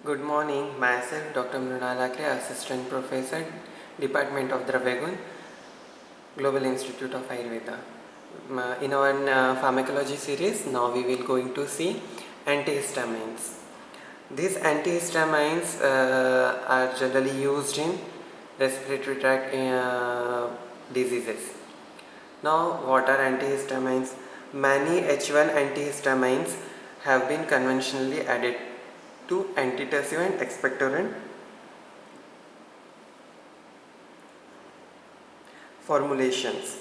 Good morning. Myself, Dr. Mrunal Akre, Assistant Professor, Department of Dravegun, Global Institute of Ayurveda. In our pharmacology series, now we will going to see antihistamines. These antihistamines are generally used in respiratory tract diseases. Now, what are antihistamines? Many H1 antihistamines have been conventionally added to antitussive and expectorant formulations.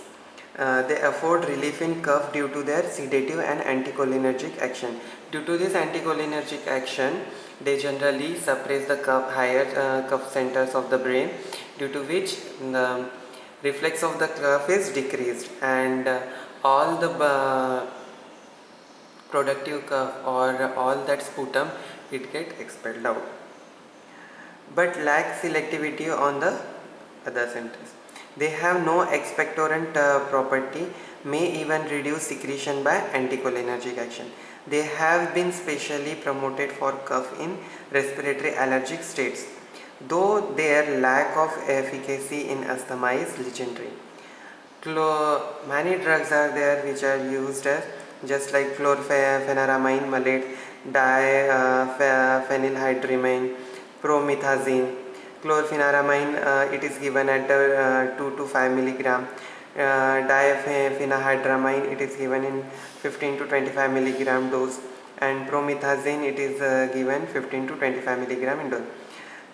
They afford relief in cough due to their sedative and anticholinergic action. Due to this anticholinergic action, they generally suppress the higher cough centers of the brain, due to which the reflex of the cough is decreased, and all the productive cough or all that sputum, it get expelled out, but lack selectivity on the other centers. They have no expectorant property, may even reduce secretion by anticholinergic action. They have been specially promoted for cough in respiratory allergic states, though their lack of efficacy in asthma is legendary. Many drugs are there which are used as just like chlorpheniramine, malate, diphenylhydramine, promethazine. Chlorpheniramine, it is given at 2 to 5 milligram. Diphenylhydramine, it is given in 15 to 25 milligram dose, and promethazine, it is given 15 to 25 milligram in dose.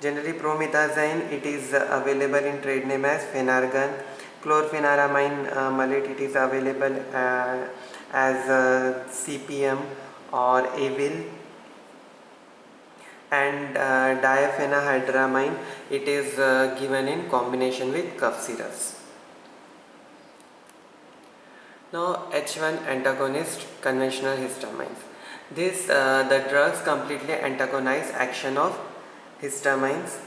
Generally, promethazine, it is available in trade name as Phenargan. Chlorpheniramine malate, it is available as CPM or Avil, and diphenhydramine, it is given in combination with cough syrups. Now, H1 antagonist conventional histamines. The drugs completely antagonize action of histamines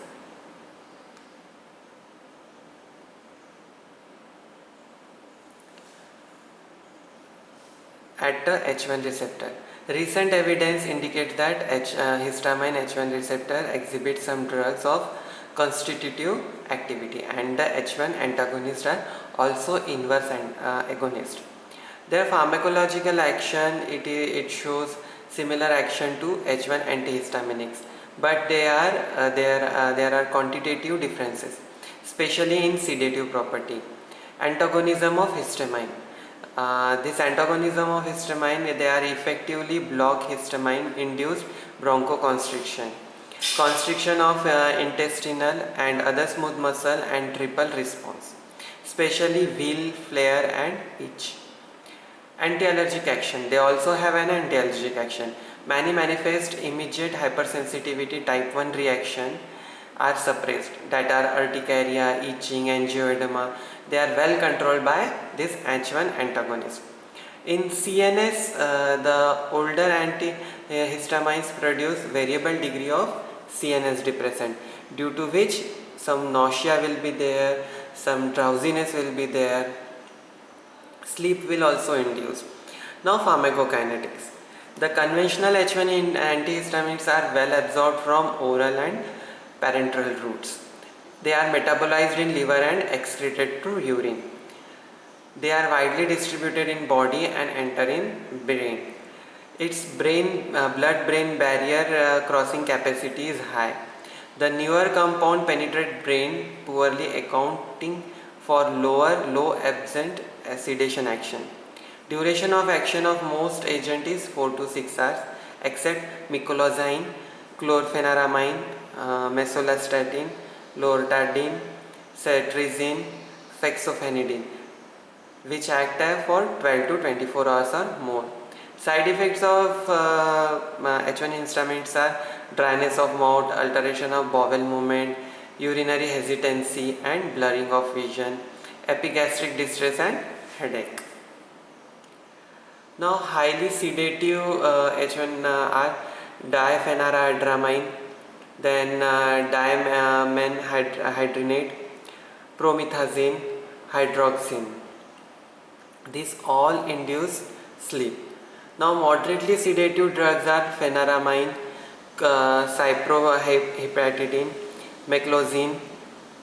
at the H1 receptor. Recent evidence indicates that histamine H1 receptor exhibits some drugs of constitutive activity, and the H1 antagonists are also inverse agonist. Their pharmacological action, it shows similar action to H1 antihistaminics, but there are quantitative differences, especially in sedative property. Antagonism of histamine. This antagonism of histamine, they are effectively block histamine induced bronchoconstriction, constriction of intestinal and other smooth muscle, and triple response, especially wheal, flare and itch. Anti-allergic action. They also have an anti-allergic action. Many manifest immediate hypersensitivity type 1 reaction are suppressed, that are urticaria, itching, angioedema. They are well controlled by this H1 antagonist. In CNS, the older antihistamines produce variable degree of CNS depressant, due to which some nausea will be there, some drowsiness will be there, sleep will also induce. Now, pharmacokinetics. The conventional H1 antihistamines are well absorbed from oral and parenteral routes. They are metabolized in liver and excreted through urine. They are widely distributed in body and enter in brain. Its blood-brain barrier crossing capacity is high. The newer compound penetrate brain poorly, accounting for low absent sedation action. Duration of action of most agent is 4 to 6 hours, except micolazine, chlorpheniramine, mesolastatin, loratadine, cetirizine, fexofenadine, which act for 12 to 24 hours or more. Side effects of H1 histamines are dryness of mouth, alteration of bowel movement, urinary hesitancy and blurring of vision, epigastric distress and headache. Now, highly sedative H1 are diphenhydramine, then diamenhydrinate, promethazine, hydroxyzine. These all induce sleep. Now, moderately sedative drugs are phenarramine, cyproheptadine, meclizine,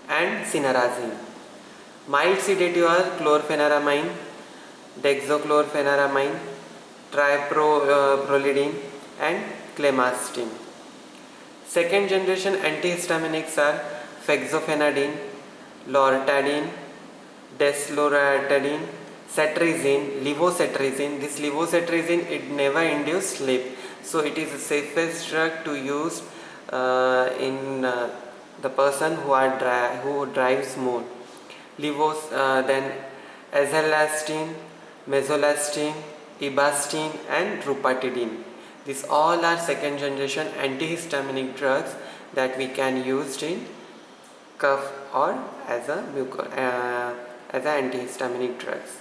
and cinnarizine. Mild sedative are chlorpheniramine, dextrochlorpheniramine, triprolidine, and clemastine. Second generation antihistaminics are fexofenadine, loratadine, desloratadine, cetirizine, levocetirizine. This levocetirizine, it never induces sleep, so it is the safest drug to use in the person who drives more. Then azelastine, mesolastine, ibastine, and rupatidine. These all are second generation antihistaminic drugs that we can use in cough or as as an antihistaminic drugs.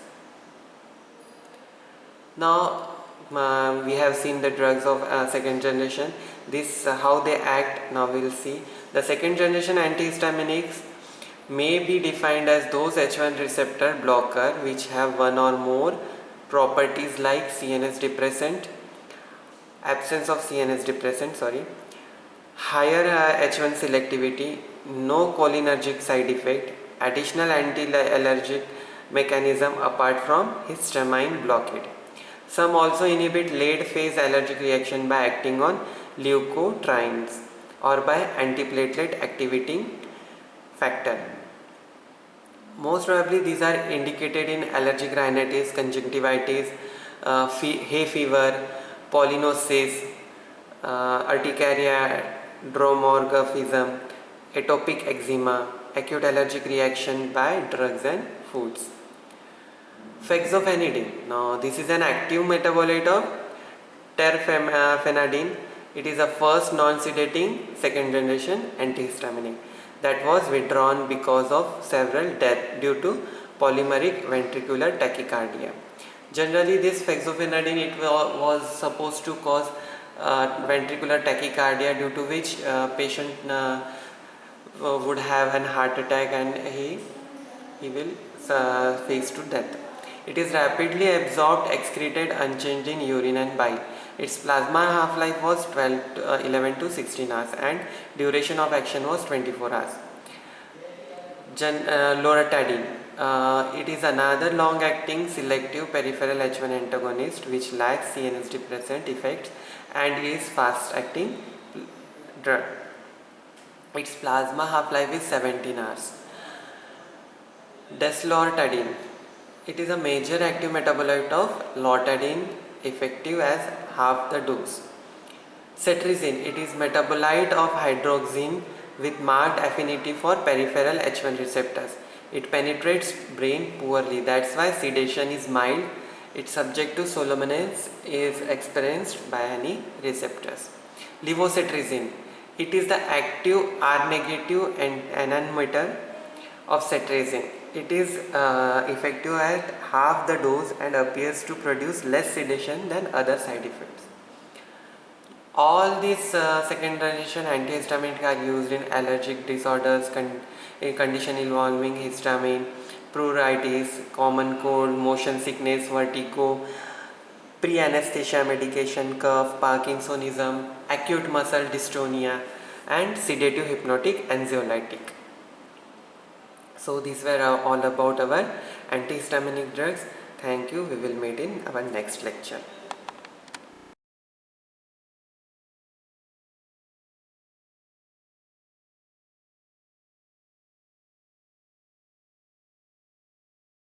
Now we have seen the drugs of second generation. This how they act. Now we will see the second generation antihistaminics may be defined as those H1 receptor blocker which have one or more properties like CNS depressant, absence of CNS depressant, higher H1 selectivity, no cholinergic side effect, additional anti-allergic mechanism apart from histamine blockade. Some also inhibit late phase allergic reaction by acting on leukotrienes or by antiplatelet activating factor. Most probably these are indicated in allergic rhinitis, conjunctivitis, hay fever, pollinosis, urticaria, dromorphism, atopic eczema, acute allergic reaction by drugs and foods. Fexofenadine. Now this is an active metabolite of terfenadine. It is a first non-sedating second generation antihistaminic that was withdrawn because of several deaths due to polymeric ventricular tachycardia. Generally this fexofenadine it was supposed to cause ventricular tachycardia, due to which patient would have an heart attack and he will face to death. It is rapidly absorbed, excreted, unchanged in urine and bile. Its plasma half-life was 11 to 16 hours and duration of action was 24 hours. Loratadine. It is another long-acting selective peripheral H1 antagonist which lacks CNS depressant effects and is fast-acting drug. Its plasma half-life is 17 hours. Desloratadine. It is a major active metabolite of lortadine, effective as half the dose. Cetirizine. It is metabolite of hydroxine with marked affinity for peripheral H1 receptors. It penetrates brain poorly. That's why sedation is mild. It's subject to somnolence is experienced by any receptors. Levocetirizine. It is the active R-negative enantiomer of cetirizine. It is effective at half the dose and appears to produce less sedation than other side effects. All these second generation antihistaminics are used in allergic disorders, a condition involving histamine, pruritus, common cold, motion sickness, vertigo, pre-anesthesia medication, cough, Parkinsonism, acute muscle dystonia, and sedative hypnotic anxiolytic. So these were all about our antihistaminic drugs. Thank you. We will meet in our next lecture.